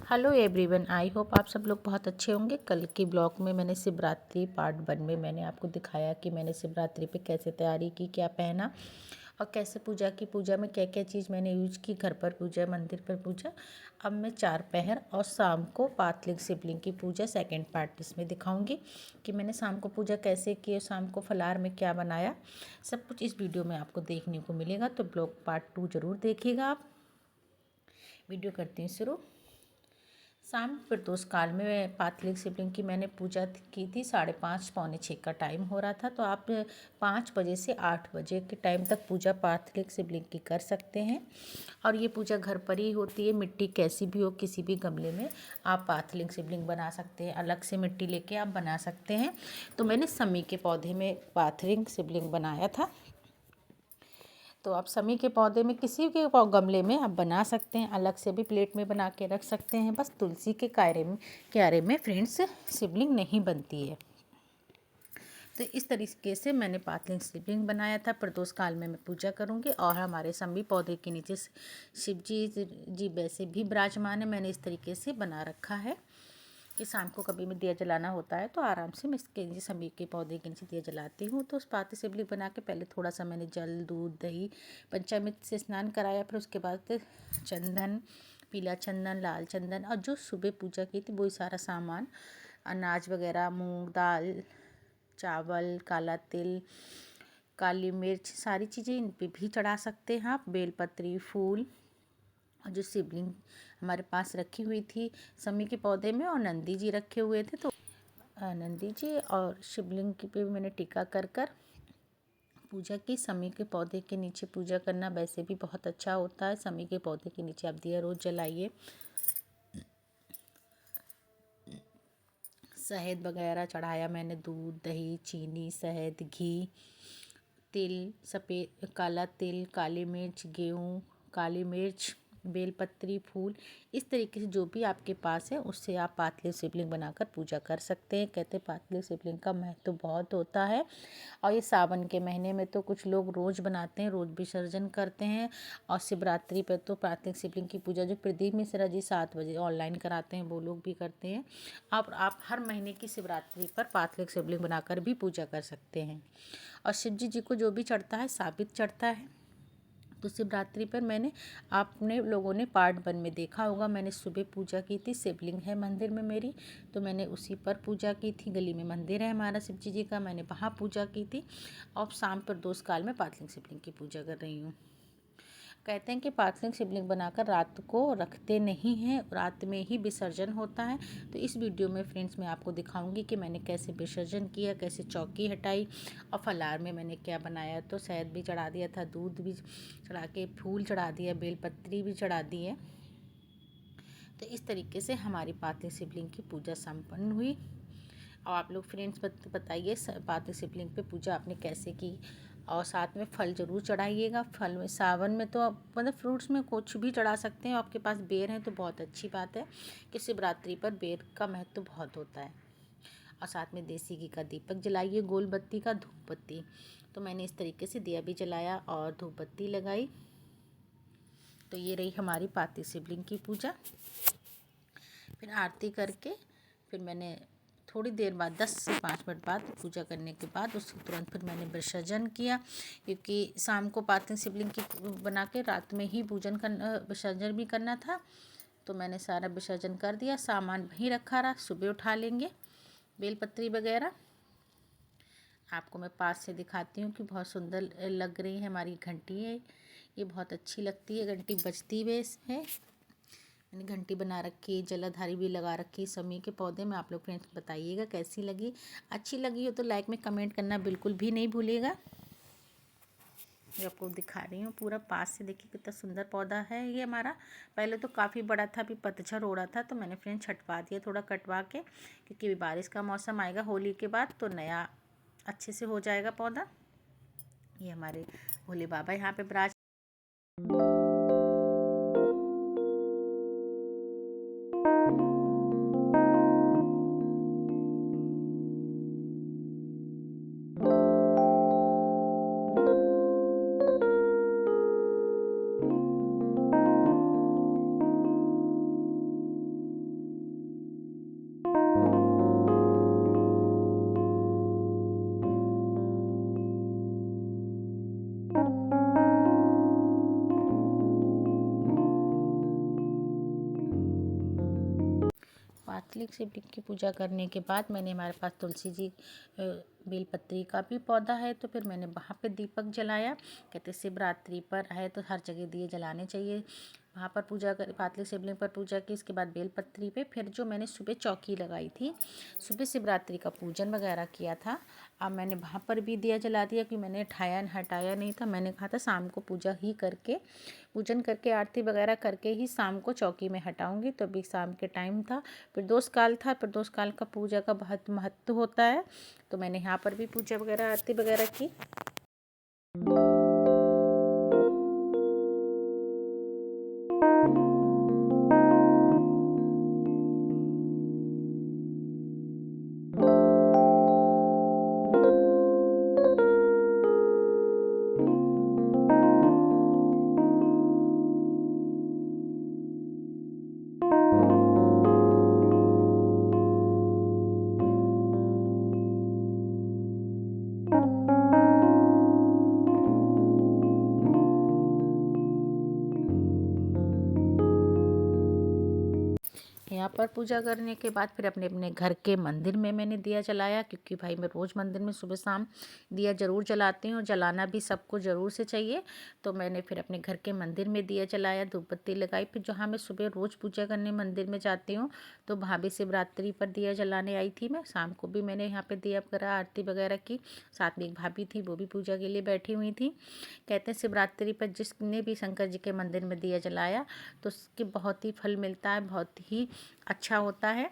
Hello everyone, I hope आप सब लोग बहुत अच्छे होंगे। कल की ब्लॉग में मैंने शिवरात्रि पार्ट 1 में मैंने आपको दिखाया कि मैंने शिवरात्रि पे कैसे तैयारी की, क्या पहना और कैसे पूजा की। पूजा में क्या क्या चीज़ मैंने यूज़ की, घर पर पूजा, मंदिर पर पूजा। अब मैं 4 पहर और शाम को पातलिक शिवलिंग की पूजा सेकेंड पार्ट इसमें दिखाऊंगी कि मैंने शाम को पूजा कैसे की और शाम को फलाहार में क्या बनाया। सब कुछ इस वीडियो में आपको देखने को मिलेगा, तो ब्लॉग पार्ट 2 ज़रूर देखिएगा आप। वीडियो करती हूँ शुरू। शाम प्रदोष काल में पातलिक शिवलिंग की मैंने पूजा की थी। 5:30 पौने 6 का टाइम हो रहा था, तो आप 5 बजे से 8 बजे के टाइम तक पूजा पातलिक शिवलिंग की कर सकते हैं। और ये पूजा घर पर ही होती है। मिट्टी कैसी भी हो, किसी भी गमले में आप पातलिक शिवलिंग बना सकते हैं। अलग से मिट्टी लेके आप बना सकते हैं। तो मैंने समी के पौधे में पातलिक शिवलिंग बनाया था। तो आप समी के पौधे में किसी के गमले में आप बना सकते हैं। अलग से भी प्लेट में बना के रख सकते हैं। बस तुलसी के क्यारे में फ्रेंड्स शिवलिंग नहीं बनती है। तो इस तरीके से मैंने पातलिक शिवलिंग बनाया था। प्रदोष काल में मैं पूजा करूंगी और हमारे समी पौधे के नीचे शिव जी वैसे भी विराजमान है। मैंने इस तरीके से बना रखा है कि शाम को कभी में दिया जलाना होता है तो आराम से मैं इसके नीचे समी के पौधे के नीचे दिया जलाती हूँ। तो उस पाती शिवलिंग बना के पहले थोड़ा सा मैंने जल, दूध, दही, पंचामृत से स्नान कराया। फिर उसके बाद चंदन, पीला चंदन, लाल चंदन और जो सुबह पूजा की थी वही सारा सामान, अनाज वगैरह, मूंग दाल, चावल, काला तिल, काली मिर्च, सारी चीज़ें इन पे भी चढ़ा सकते हैं आप। बेलपत्री, फूल और जो शिवलिंग हमारे पास रखी हुई थी समी के पौधे में, और नंदी जी रखे हुए थे, तो नंदी जी और शिवलिंग की पे मैंने टीका कर कर पूजा की। समी के पौधे के नीचे पूजा करना वैसे भी बहुत अच्छा होता है। समी के पौधे के नीचे आप दिया रोज़ जलाइए। शहद वगैरह चढ़ाया मैंने, दूध, दही, चीनी, शहद, घी, तिल, सफ़ेद काला तिल, काली मिर्च, गेहूँ, काली मिर्च, बेलपत्री, फूल, इस तरीके से जो भी आपके पास है उससे आप पातलिक शिवलिंग बनाकर पूजा कर सकते हैं। कहते हैं पातलिक शिवलिंग का महत्व तो बहुत होता है। और ये सावन के महीने में तो कुछ लोग रोज़ बनाते हैं, रोज़ विसर्जन करते हैं। और शिवरात्रि पर तो पातलिक शिवलिंग की पूजा जो प्रदीप मिश्रा जी 7 बजे ऑनलाइन कराते हैं वो लोग भी करते हैं। आप हर महीने की शिवरात्रि पर पातलिक शिवलिंग बनाकर भी पूजा कर सकते हैं। और शिव जी को जो भी चढ़ता है साबित चढ़ता है। तो शिवरात्रि पर मैंने, आपने लोगों ने पार्ट 1 में देखा होगा, मैंने सुबह पूजा की थी। शिवलिंग है मंदिर में मेरी, तो मैंने उसी पर पूजा की थी। गली में मंदिर है हमारा शिव जी का, मैंने वहाँ पूजा की थी। और शाम प्रदोष काल में पातलिक शिवलिंग की पूजा कर रही हूँ। कहते हैं कि पातलिक शिवलिंग बनाकर रात को रखते नहीं हैं, रात में ही विसर्जन होता है। तो इस वीडियो में फ्रेंड्स मैं आपको दिखाऊंगी कि मैंने कैसे विसर्जन किया, कैसे चौकी हटाई और फलाहार में मैंने क्या बनाया। तो शहद भी चढ़ा दिया था, दूध भी चढ़ा के, फूल चढ़ा दिया, बेलपत्री भी चढ़ा दी है। तो इस तरीके से हमारी पातलिक शिवलिंग की पूजा संपन्न हुई। और आप लोग फ्रेंड्स बताइए पातलिक शिवलिंग पे पूजा आपने कैसे की। और साथ में फल ज़रूर चढ़ाइएगा। फल में सावन में तो आप मतलब फ्रूट्स में कुछ भी चढ़ा सकते हैं। आपके पास बेर है तो बहुत अच्छी बात है कि शिवरात्रि पर बेर का महत्व तो बहुत होता है। और साथ में देसी घी का दीपक जलाइए, गोल बत्ती का, धूप बत्ती। तो मैंने इस तरीके से दिया भी जलाया और धूप बत्ती लगाई। तो ये रही हमारी पातलिक शिवलिंग की पूजा। फिर आरती करके फिर मैंने थोड़ी देर बाद 10 से 5 मिनट बाद पूजा करने के बाद उसके तुरंत फिर मैंने विसर्जन किया। क्योंकि शाम को पातलिक शिवलिंग की बना के रात में ही पूजन करना, विसर्जन भी करना था। तो मैंने सारा विसर्जन कर दिया। सामान वहीं रखा रहा, सुबह उठा लेंगे। बेलपत्री वगैरह आपको मैं पास से दिखाती हूँ कि बहुत सुंदर लग रही है। हमारी घंटी है, ये बहुत अच्छी लगती है। घंटी बजती है इसमें। मैंने घंटी बना रखी, जलाधारी भी लगा रखी समी के पौधे में। आप लोग फ्रेंड्स बताइएगा कैसी लगी। अच्छी लगी हो तो लाइक में कमेंट करना बिल्कुल भी नहीं भूलिएगा। जो आपको दिखा रही हूँ पूरा पास से, देखिए कितना सुंदर पौधा है ये हमारा। पहले तो काफ़ी बड़ा था, अभी पतझड़ हो रहा था तो मैंने फ्रेंड्स छटवा दिया थोड़ा कटवा के, क्योंकि अभी बारिश का मौसम आएगा होली के बाद तो नया अच्छे से हो जाएगा पौधा। ये हमारे भोले बाबा यहाँ पे विराज। पातलिक शिवलिंग की पूजा करने के बाद मैंने, हमारे पास तुलसी जी बेलपत्री का भी पौधा है, तो फिर मैंने वहाँ पे दीपक जलाया। कहते शिवरात्रि पर है तो हर जगह दिए जलाने चाहिए। वहाँ पर पूजा कर, पातलिक शिवलिंग पर पूजा की। इसके बाद बेलपत्री पे फिर जो मैंने सुबह चौकी लगाई थी, सुबह शिवरात्रि का पूजन वगैरह किया था, अब मैंने वहाँ पर भी दिया जला दिया कि मैंने हटाया नहीं था। मैंने कहा था शाम को पूजा ही करके, पूजन करके, आरती वगैरह करके ही शाम को चौकी में हटाऊंगी। तो अभी शाम के टाइम था, प्रदोष काल था। प्रदोष काल का पूजा का बहुत महत्व होता है, तो मैंने यहाँ पर भी पूजा वगैरह, आरती वगैरह की। यहाँ पर पूजा करने के बाद फिर अपने अपने घर के मंदिर में मैंने दिया जलाया, क्योंकि भाई मैं रोज़ मंदिर में सुबह शाम दिया ज़रूर जलाती हूँ, जलाना भी सबको ज़रूर से चाहिए। तो मैंने फिर अपने घर के मंदिर में दिया जलाया, धूप बत्ती लगाई। फिर जहाँ मैं सुबह रोज़ पूजा करने मंदिर में जाती हूँ, तो वहाँ भी शिवरात्रि पर दिया जलाने आई थी मैं। शाम को भी मैंने यहाँ पर दिया वगैरह, आरती वगैरह की। साथ में एक भाभी थी, वो भी पूजा के लिए बैठी हुई थी। कहते हैं शिवरात्रि पर जिसने भी शंकर जी के मंदिर में दिया जलाया तो उसके बहुत ही फल मिलता है, बहुत ही अच्छा होता है।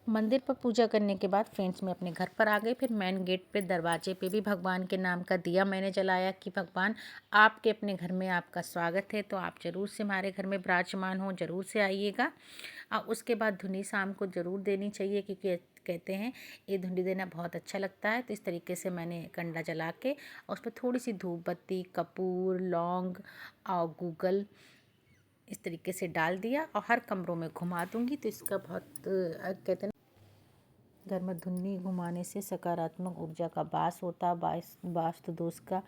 मंदिर पर पूजा करने के बाद फ्रेंड्स मैं अपने घर पर आ गई। फिर मेन गेट पे, दरवाजे पे भी भगवान के नाम का दिया मैंने जलाया कि भगवान आपके अपने घर में आपका स्वागत है, तो आप ज़रूर से हमारे घर में विराजमान हो, ज़रूर से आइएगा। और उसके बाद धुनी शाम को ज़रूर देनी चाहिए, क्योंकि कहते हैं ये धुनी देना बहुत अच्छा लगता है। तो इस तरीके से मैंने कंडा जला के और उस पर थोड़ी सी धूप बत्ती, कपूर, लौंग और गूगल इस तरीके से डाल दिया और हर कमरों में घुमा दूंगी। तो इसका बहुत कहते हैं घर में धुन्नी घुमाने से सकारात्मक ऊर्जा का वास होता है, वास्तु दोष का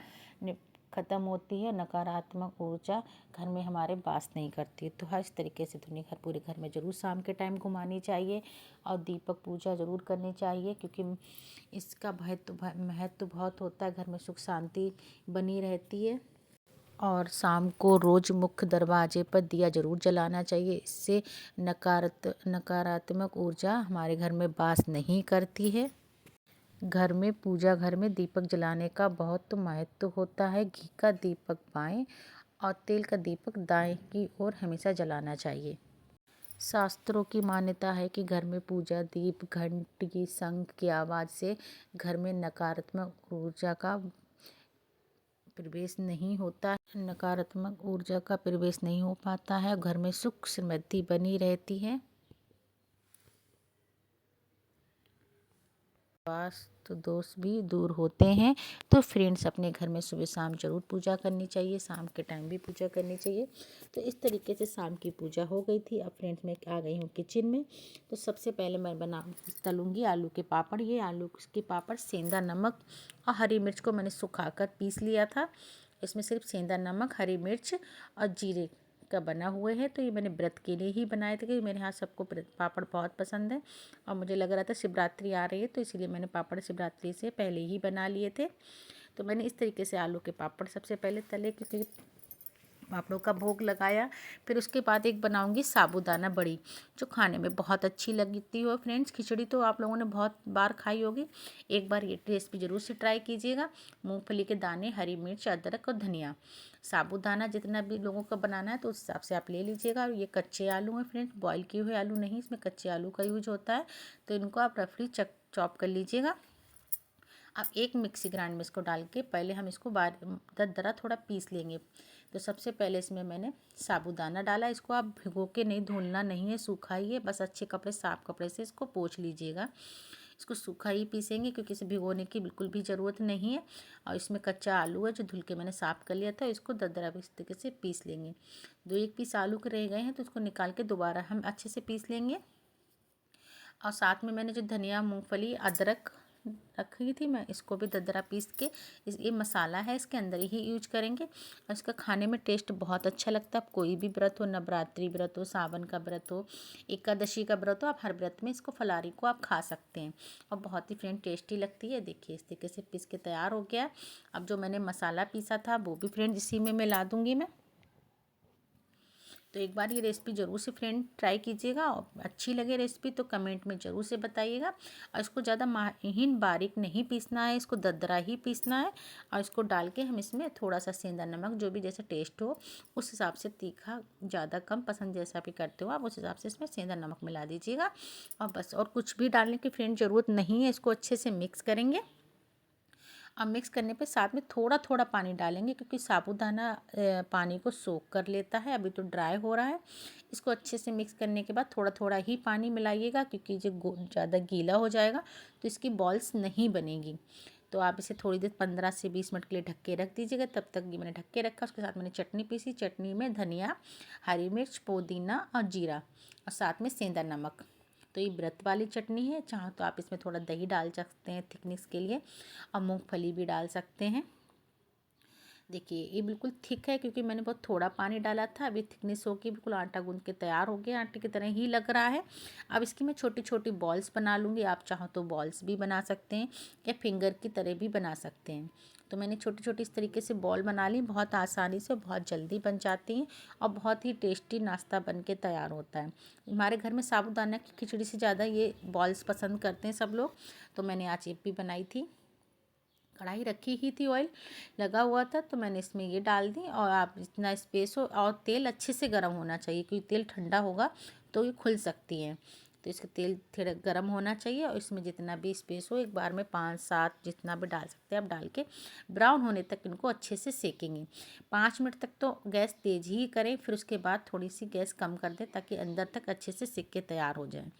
खत्म होती है, नकारात्मक ऊर्जा घर में हमारे वास नहीं करती। तो हर इस तरीके से धुनी घर पूरे घर में ज़रूर शाम के टाइम घुमानी चाहिए और दीपक पूजा ज़रूर करनी चाहिए, क्योंकि इसका महत्व बहुत होता है। घर में सुख शांति बनी रहती है। और शाम को रोज़ मुख्य दरवाजे पर दिया ज़रूर जलाना चाहिए। इससे नकारात्मक ऊर्जा हमारे घर में वास नहीं करती है। घर में पूजा घर में दीपक जलाने का बहुत महत्व होता है। घी का दीपक बाएं और तेल का दीपक दाएं की ओर हमेशा जलाना चाहिए। शास्त्रों की मान्यता है कि घर में पूजा, दीप, घंटी, शंख की आवाज़ से घर में नकारात्मक ऊर्जा का प्रवेश नहीं होता, नकारात्मक ऊर्जा का प्रवेश नहीं हो पाता है। घर में सुख समृद्धि बनी रहती है। वास्तु दोष भी दूर होते हैं। तो फ्रेंड्स अपने घर में सुबह शाम ज़रूर पूजा करनी चाहिए, शाम के टाइम भी पूजा करनी चाहिए। तो इस तरीके से शाम की पूजा हो गई थी। अब फ्रेंड्स मैं आ गई हूँ किचन में। तो सबसे पहले मैं तलूँगी आलू के पापड़। ये आलू के पापड़ सेंधा नमक और हरी मिर्च को मैंने सुखाकर पीस लिया था। इसमें सिर्फ सेंधा नमक, हरी मिर्च और जीरे का बना हुए है। तो ये मैंने व्रत के लिए ही बनाए थे, क्योंकि मेरे यहाँ सबको पापड़ बहुत पसंद है और मुझे लग रहा था शिवरात्रि आ रही है, तो इसीलिए मैंने पापड़ शिवरात्रि से पहले ही बना लिए थे। तो मैंने इस तरीके से आलू के पापड़ सबसे पहले तले, क्योंकि पापड़ों का भोग लगाया। फिर उसके बाद एक बनाऊंगी साबूदाना बड़ी, जो खाने में बहुत अच्छी लगती हो। फ्रेंड्स खिचड़ी तो आप लोगों ने बहुत बार खाई होगी, एक बार ये रेसिपी ज़रूर से ट्राई कीजिएगा। मूंगफली के दाने, हरी मिर्च, अदरक और धनिया, साबूदाना जितना भी लोगों का बनाना है तो उस हिसाब से आप ले लीजिएगा। और ये कच्चे आलू हैं फ्रेंड्स, बॉयल किए हुए आलू नहीं, इसमें कच्चे आलू का यूज होता है। तो इनको आप रफली चॉप कर लीजिएगा। अब एक मिक्सी ग्राइंड में इसको डाल के पहले हम इसको दरदरा थोड़ा पीस लेंगे। तो सबसे पहले इसमें मैंने साबूदाना डाला। इसको आप भिगो के नहीं, धुलना नहीं है, सूखा ही है, बस अच्छे कपड़े, साफ़ कपड़े से इसको पोंछ लीजिएगा। इसको सूखा ही पीसेंगे क्योंकि इसे भिगोने की बिल्कुल भी ज़रूरत नहीं है। और इसमें कच्चा आलू है जो धुल के मैंने साफ़ कर लिया था, इसको दरदरा इस तरीके से पीस लेंगे। दो एक पीस आलू के रह गए हैं तो इसको निकाल के दोबारा हम अच्छे से पीस लेंगे। और साथ में मैंने जो धनिया, मूंगफली, अदरक रखी थी, मैं इसको भी दरदरा पीस के ये मसाला है इसके अंदर ही यूज करेंगे। और इसका खाने में टेस्ट बहुत अच्छा लगता है। आप कोई भी व्रत हो, नवरात्रि व्रत हो, सावन का व्रत हो, एकादशी का व्रत हो, आप हर व्रत में इसको फलारी को आप खा सकते हैं और बहुत ही फ्रेंड टेस्टी लगती है। देखिए इस तरीके से पीस के तैयार हो गया। अब जो मैंने मसाला पीसा था वो भी फ्रेंड इसी में मिला दूँगी मैं। तो एक बार ये रेसिपी ज़रूर से फ्रेंड ट्राई कीजिएगा और अच्छी लगे रेसिपी तो कमेंट में ज़रूर से बताइएगा। और इसको ज़्यादा महीन बारीक नहीं पीसना है, इसको दरदरा ही पीसना है। और इसको डाल के हम इसमें थोड़ा सा सेंधा नमक, जो भी जैसा टेस्ट हो उस हिसाब से, तीखा ज़्यादा कम पसंद जैसा भी करते हो आप उस हिसाब से इसमें सेंधा नमक मिला दीजिएगा। और बस, और कुछ भी डालने की फ्रेंड ज़रूरत नहीं है। इसको अच्छे से मिक्स करेंगे। अब मिक्स करने पे साथ में थोड़ा थोड़ा पानी डालेंगे क्योंकि साबूदाना पानी को सोख कर लेता है। अभी तो ड्राई हो रहा है। इसको अच्छे से मिक्स करने के बाद थोड़ा थोड़ा ही पानी मिलाइएगा क्योंकि जो ज़्यादा गीला हो जाएगा तो इसकी बॉल्स नहीं बनेगी। तो आप इसे थोड़ी देर 15 से 20 मिनट के लिए ढक के रख दीजिएगा। तब तक ये मैंने ढक के रखा। उसके साथ मैंने चटनी पीसी। चटनी में धनिया, हरी मिर्च, पुदीना और जीरा और साथ में सेंधा नमक। तो ये व्रत वाली चटनी है। चाहो तो आप इसमें थोड़ा दही डाल सकते हैं थिकनेस के लिए और मूंगफली भी डाल सकते हैं। देखिए ये बिल्कुल थिक है क्योंकि मैंने बहुत थोड़ा पानी डाला था। अभी थिकनेस होगी, बिल्कुल आटा गूंद के तैयार हो गया, आटे की तरह ही लग रहा है। अब इसकी मैं छोटी छोटी बॉल्स बना लूँगी। आप चाहो तो बॉल्स भी बना सकते हैं या फिंगर की तरह भी बना सकते हैं। तो मैंने छोटी छोटी इस तरीके से बॉल बना ली। बहुत आसानी से, बहुत जल्दी बन जाती हैं और बहुत ही टेस्टी नाश्ता बन के तैयार होता है। हमारे घर में साबूदाना की खिचड़ी से ज़्यादा ये बॉल्स पसंद करते हैं सब लोग। तो मैंने आज ये भी बनाई थी। कढ़ाई रखी ही थी, ऑयल लगा हुआ था तो मैंने इसमें ये डाल दी। और आप जितना स्पेस हो, और तेल अच्छे से गर्म होना चाहिए क्योंकि तेल ठंडा होगा तो ये खुल सकती है। तो इसका तेल थोड़ा गर्म होना चाहिए और इसमें जितना भी स्पेस हो, एक बार में 5-7 जितना भी डाल सकते हैं आप, डाल के ब्राउन होने तक इनको अच्छे से सेकेंगे। 5 मिनट तक तो गैस तेज़ ही करें, फिर उसके बाद थोड़ी सी गैस कम कर दें ताकि अंदर तक अच्छे से सेक के तैयार हो जाए।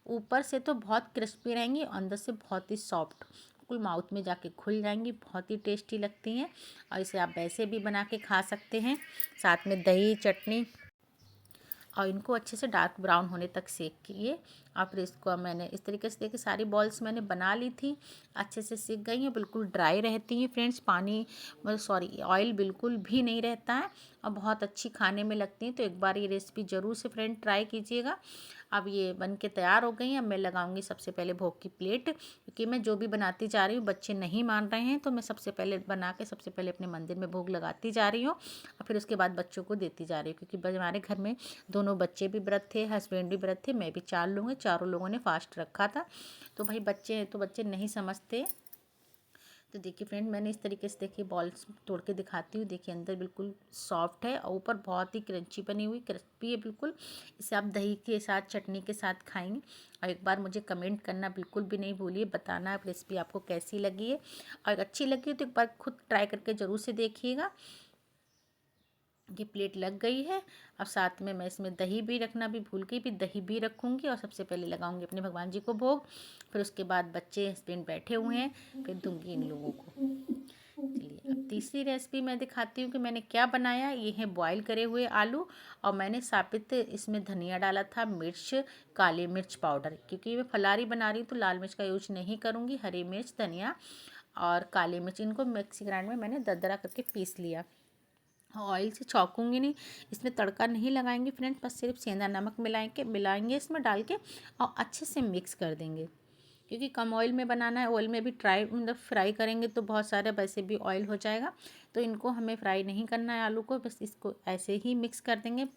ऊपर से तो बहुत क्रिस्पी रहेंगी, अंदर से बहुत ही सॉफ्ट, बिल्कुल माउथ में जाके खुल जाएंगी, बहुत ही टेस्टी लगती हैं। और इसे आप वैसे भी बना के खा सकते हैं, साथ में दही, चटनी। और इनको अच्छे से डार्क ब्राउन होने तक सेकिए। और फिर इसको मैंने इस तरीके से, देखिए सारी बॉल्स मैंने बना ली थी, अच्छे से सीख गई हैं, बिल्कुल ड्राई रहती हैं फ्रेंड्स। पानी, सॉरी, ऑयल बिल्कुल भी नहीं रहता है और बहुत अच्छी खाने में लगती हैं। तो एक बार ये रेसिपी ज़रूर से फ्रेंड ट्राई कीजिएगा। अब ये बन के तैयार हो गई हैं। अब मैं लगाऊंगी सबसे पहले भोग की प्लेट, क्योंकि मैं जो भी बनाती जा रही हूँ बच्चे नहीं मान रहे हैं, तो मैं सबसे पहले बना के सबसे पहले अपने मंदिर में भोग लगाती जा रही हूँ और फिर उसके बाद बच्चों को देती जा रही हूँ। क्योंकि हमारे घर में दोनों बच्चे भी व्रत थे, हस्बैंड भी व्रत थे, मैं भी 4 लोग हैं, चारों लोगों ने फास्ट रखा था। तो भाई बच्चे हैं तो बच्चे नहीं समझते। तो देखिए फ्रेंड, मैंने इस तरीके से, देखिए बॉल्स तोड़ के दिखाती हूँ। देखिए अंदर बिल्कुल सॉफ्ट है और ऊपर बहुत ही क्रंची बनी हुई, क्रिस्पी है बिल्कुल। इसे आप दही के साथ, चटनी के साथ खाएंगे। और एक बार मुझे कमेंट करना बिल्कुल भी नहीं भूलिए, बताना रेसिपी आपको कैसी लगी है। और अच्छी लगी है तो एक बार खुद ट्राई करके ज़रूर से देखिएगा। ये प्लेट लग गई है। अब साथ में मैं इसमें दही भी रखना भी भूल गई, भी दही भी रखूँगी और सबसे पहले लगाऊंगी अपने भगवान जी को भोग। फिर उसके बाद बच्चे, हस्बैंड बैठे हुए हैं, फिर दूंगी इन लोगों को। चलिए अब तीसरी रेसिपी मैं दिखाती हूँ कि मैंने क्या बनाया। ये है बॉईल करे हुए आलू और मैंने साबित इसमें धनिया डाला था, मिर्च, काली मिर्च पाउडर। क्योंकि मैं फलारी बना रही हूँ तो लाल मिर्च का यूज नहीं करूँगी। हरी मिर्च, धनिया और काली मिर्च, इनको मिक्सी ग्राइंड में मैंने दरदरा करके पीस लिया। ऑयल से छौंकूंगी नहीं, इसमें तड़का नहीं लगाएंगे फ्रेंड्स, बस सिर्फ सेंधा नमक मिलाएंगे इसमें डाल के और अच्छे से मिक्स कर देंगे। क्योंकि कम ऑयल में बनाना है, ऑयल में भी मतलब फ्राई करेंगे तो बहुत सारे वैसे भी ऑयल हो जाएगा। तो इनको हमें फ्राई नहीं करना है आलू को, बस इसको ऐसे ही मिक्स कर देंगे।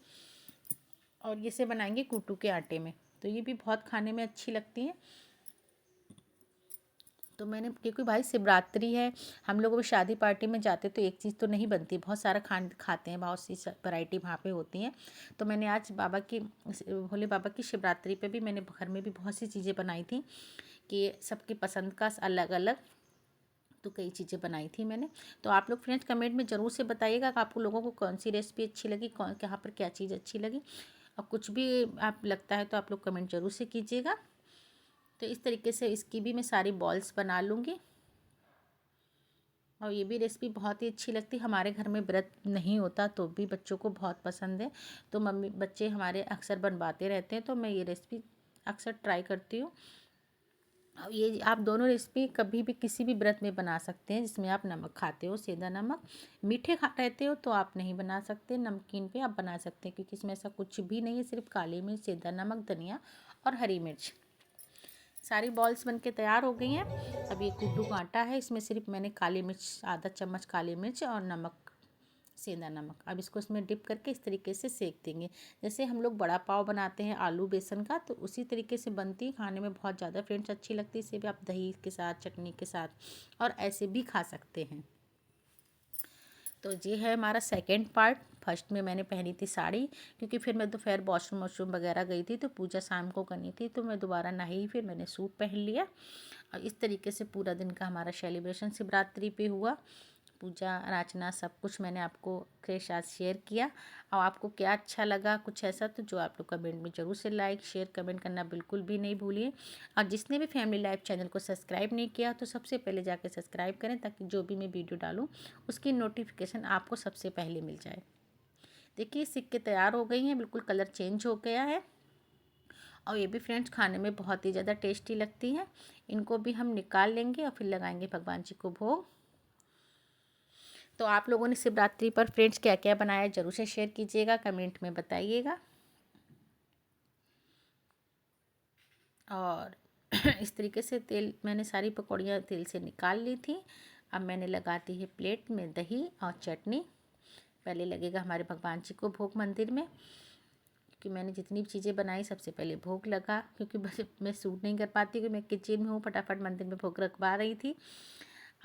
और इसे बनाएंगे कूटू के आटे में, तो ये भी बहुत खाने में अच्छी लगती हैं। तो मैंने, क्योंकि भाई शिवरात्रि है, हम लोग भी शादी पार्टी में जाते तो एक चीज़ तो नहीं बनती, बहुत सारा खाते हैं, बहुत सी वैरायटी वहाँ पे होती हैं। तो मैंने आज भोले बाबा की शिवरात्रि पे भी मैंने घर में भी बहुत सी चीज़ें बनाई थी कि सबकी पसंद का अलग अलग तो कई चीज़ें बनाई थी मैंने। तो आप लोग फ्रेंड्स कमेंट में ज़रूर से बताइएगा कि आपको लोगों को कौन सी रेसिपी अच्छी लगी, कौन कहाँ पर क्या चीज़ अच्छी लगी, और कुछ भी आप लगता है तो आप लोग कमेंट ज़रूर से कीजिएगा। तो इस तरीके से इसकी भी मैं सारी बॉल्स बना लूँगी। और ये भी रेसिपी बहुत ही अच्छी लगती है, हमारे घर में व्रत नहीं होता तो भी बच्चों को बहुत पसंद है। तो मम्मी बच्चे हमारे अक्सर बनवाते रहते हैं, तो मैं ये रेसिपी अक्सर ट्राई करती हूँ। अब ये आप दोनों रेसिपी कभी भी किसी भी व्रत में बना सकते हैं जिसमें आप नमक खाते हो, सेंधा नमक। मीठे खा रहते हो तो आप नहीं बना सकते, नमकीन पे आप बना सकते हैं क्योंकि इसमें ऐसा कुछ भी नहीं है, सिर्फ काली मिर्च, सेंधा नमक, धनिया और हरी मिर्च। सारी बॉल्स बनके तैयार हो गई हैं। अब ये कुड्डू का आटा है, इसमें सिर्फ मैंने काली मिर्च, आधा चम्मच काली मिर्च और नमक, सेंधा नमक। अब इसको इसमें डिप करके इस तरीके से सेक देंगे। जैसे हम लोग बड़ा पाव बनाते हैं आलू बेसन का, तो उसी तरीके से बनती है, खाने में बहुत ज़्यादा फ्रेंड्स अच्छी लगती है। इसे भी आप दही के साथ, चटनी के साथ और ऐसे भी खा सकते हैं। तो ये है हमारा सेकंड पार्ट। फर्स्ट में मैंने पहनी थी साड़ी, क्योंकि फिर मैं दोपहर वॉशरूम वॉशरूम वगैरह गई थी, तो पूजा शाम को करनी थी, तो मैं दोबारा नहाई, फिर मैंने सूट पहन लिया। और इस तरीके से पूरा दिन का हमारा सेलिब्रेशन शिवरात्रि पे हुआ। पूजा अर्चना सब कुछ मैंने आपको के साथ शेयर किया। और आपको क्या अच्छा लगा कुछ ऐसा, तो जो आप लोग कमेंट में ज़रूर से लाइक शेयर कमेंट करना बिल्कुल भी नहीं भूलिए। और जिसने भी फैमिली लाइफ चैनल को सब्सक्राइब नहीं किया तो सबसे पहले जाके सब्सक्राइब करें, ताकि जो भी मैं वीडियो डालूँ उसकी नोटिफिकेशन आपको सबसे पहले मिल जाए। देखिए सिक्के तैयार हो गई हैं, बिल्कुल कलर चेंज हो गया है। और ये भी फ्रेंड्स खाने में बहुत ही ज़्यादा टेस्टी लगती हैं। इनको भी हम निकाल लेंगे और फिर लगाएंगे भगवान जी को भोग। तो आप लोगों ने शिवरात्रि पर फ्रेंड्स क्या क्या बनाया ज़रूर से शेयर कीजिएगा, कमेंट में बताइएगा। और इस तरीके से तेल मैंने सारी पकौड़ियाँ तेल से निकाल ली थी। अब मैंने लगा दी है प्लेट में दही और चटनी। पहले लगेगा हमारे भगवान जी को भोग मंदिर में, क्योंकि मैंने जितनी भी चीज़ें बनाई सबसे पहले भोग लगा, क्योंकि बस मैं सूट नहीं कर पाती, क्योंकि मैं किचन में हूँ, फटाफट मंदिर में भोग रखवा रही थी।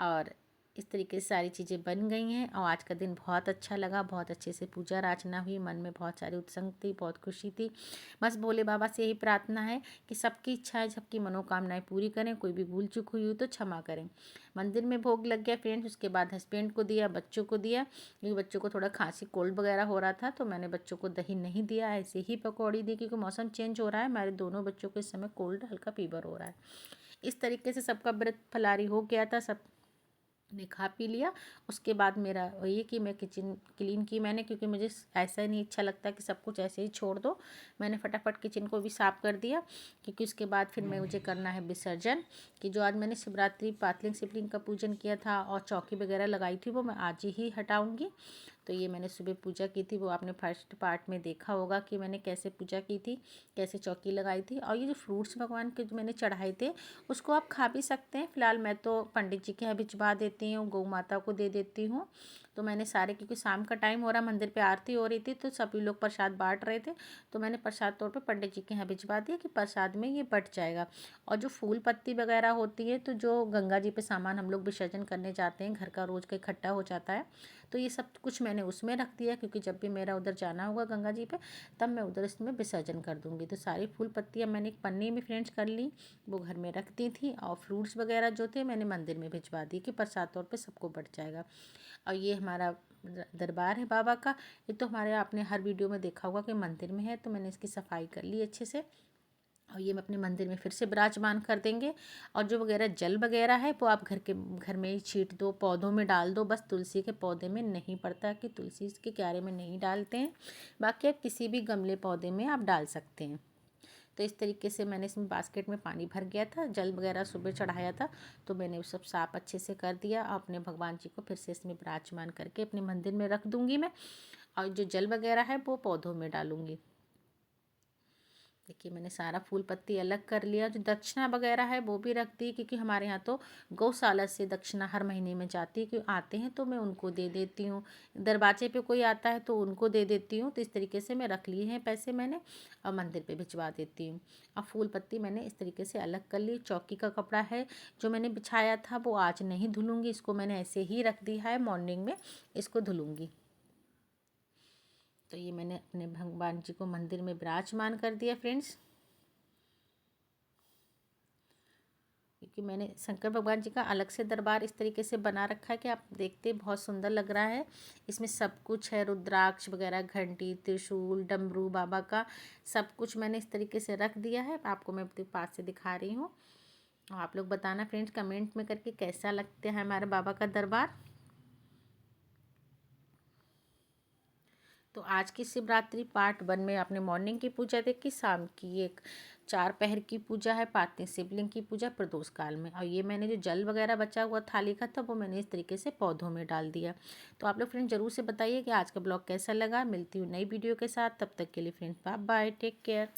और इस तरीके से सारी चीज़ें बन गई हैं। और आज का दिन बहुत अच्छा लगा, बहुत अच्छे से पूजा अर्चना हुई, मन में बहुत सारी उत्संग थी, बहुत खुशी थी। बस भोले बाबा से यही प्रार्थना है कि सबकी इच्छाएं, सबकी मनोकामनाएं पूरी करें, कोई भी भूल चूक हुई हो तो क्षमा करें। मंदिर में भोग लग गया फ्रेंड्स, उसके बाद हस्बैंड को दिया, बच्चों को दिया, क्योंकि बच्चों को थोड़ा खांसी कोल्ड वगैरह हो रहा था, तो मैंने बच्चों को दही नहीं दिया, ऐसे ही पकौड़ी दी, क्योंकि मौसम चेंज हो रहा है, हमारे दोनों बच्चों को इस समय कोल्ड हल्का फीवर हो रहा है। इस तरीके से सबका व्रत फलारी हो गया था, सब ने खा पी लिया। उसके बाद मेरा वही है कि मैं किचन क्लीन की मैंने, क्योंकि मुझे ऐसा ही नहीं अच्छा लगता कि सब कुछ ऐसे ही छोड़ दो। मैंने फटाफट किचन को भी साफ़ कर दिया, क्योंकि उसके बाद फिर मैं मुझे करना है विसर्जन। कि जो आज मैंने शिवरात्रि पातलिंग शिवलिंग का पूजन किया था और चौकी वगैरह लगाई थी, वो मैं आज ही हटाऊँगी। तो ये मैंने सुबह पूजा की थी, वो आपने फर्स्ट पार्ट में देखा होगा कि मैंने कैसे पूजा की थी, कैसे चौकी लगाई थी। और ये जो फ्रूट्स भगवान के जो मैंने चढ़ाए थे, उसको आप खा भी सकते हैं। फिलहाल मैं तो पंडित जी के यहाँ भिजवा देती हूँ, गौ माता को दे देती हूँ। तो मैंने सारे, क्योंकि शाम का टाइम हो रहा, मंदिर पे आरती हो रही थी, तो सभी लोग प्रसाद बांट रहे थे, तो मैंने प्रसाद तौर पे पंडित जी के यहाँ भिजवा दिया कि प्रसाद में ये बट जाएगा। और जो फूल पत्ती वगैरह होती है, तो जो गंगा जी पे सामान हम लोग विसर्जन करने जाते हैं, घर का रोज का इकट्ठा हो जाता है, तो ये सब कुछ मैंने उसमें रख दिया, क्योंकि जब भी मेरा उधर जाना होगा गंगा जी पे, तब मैं उधर इसमें विसर्जन कर दूँगी। तो सारी फूल पत्तियाँ मैंने एक पन्नी में फ्रेंड्स कर ली, वो घर में रख दी थी। और फ्रूट्स वगैरह जो थे मैंने मंदिर में भिजवा दी कि प्रसाद तौर पे सबको बट जाएगा। और ये हमारा दरबार है बाबा का। ये तो हमारे आपने हर वीडियो में देखा होगा कि मंदिर में है, तो मैंने इसकी सफाई कर ली अच्छे से। और ये हम अपने मंदिर में फिर से विराजमान कर देंगे। और जो वगैरह जल वगैरह है वो आप घर में ही छीट दो, पौधों में डाल दो, बस तुलसी के पौधे में नहीं पड़ता, कि तुलसी के क्यारे में नहीं डालते हैं। बाकी आप किसी भी गमले पौधे में आप डाल सकते हैं। तो इस तरीके से मैंने इसमें बास्केट में पानी भर गया था, जल वगैरह सुबह चढ़ाया था, तो मैंने वो सब साफ अच्छे से कर दिया। और अपने भगवान जी को फिर से इसमें विराजमान करके अपने मंदिर में रख दूँगी मैं। और जो जल वगैरह है वो पौधों में डालूँगी। देखिए मैंने सारा फूल पत्ती अलग कर लिया। जो दक्षिणा वगैरह है वो भी रख दी, क्योंकि हमारे यहाँ तो गौशाला से दक्षिणा हर महीने में जाती है, क्योंकि आते हैं तो मैं उनको दे देती हूँ। दरवाजे पे कोई आता है तो उनको दे देती हूँ। तो इस तरीके से मैं रख लिए हैं पैसे मैंने, और मंदिर पे भिजवा देती हूँ। और फूल पत्ती मैंने इस तरीके से अलग कर ली। चौकी का कपड़ा है जो मैंने बिछाया था, वो आज नहीं धुलूँगी, इसको मैंने ऐसे ही रख दिया है, मॉर्निंग में इसको धुलूँगी। तो ये मैंने अपने भगवान जी को मंदिर में विराजमान कर दिया फ्रेंड्स। क्योंकि मैंने शंकर भगवान जी का अलग से दरबार इस तरीके से बना रखा है कि आप देखते बहुत सुंदर लग रहा है। इसमें सब कुछ है, रुद्राक्ष वगैरह, घंटी, त्रिशूल, डमरू बाबा का सब कुछ मैंने इस तरीके से रख दिया है। आपको मैं अपने पास से दिखा रही हूँ। आप लोग बताना फ्रेंड्स कमेंट में करके कैसा लगता है हमारे बाबा का दरबार। तो आज की शिवरात्रि पार्ट 1 में आपने मॉर्निंग की पूजा देखी, शाम की एक 4 पहर की पूजा है, पार्थिव शिवलिंग की पूजा प्रदोष काल में। और ये मैंने जो जल वगैरह बचा हुआ थाली का था वो मैंने इस तरीके से पौधों में डाल दिया। तो आप लोग फ्रेंड्स ज़रूर से बताइए कि आज का ब्लॉग कैसा लगा। मिलती हूँ नई वीडियो के साथ, तब तक के लिए friends bye bye, take care.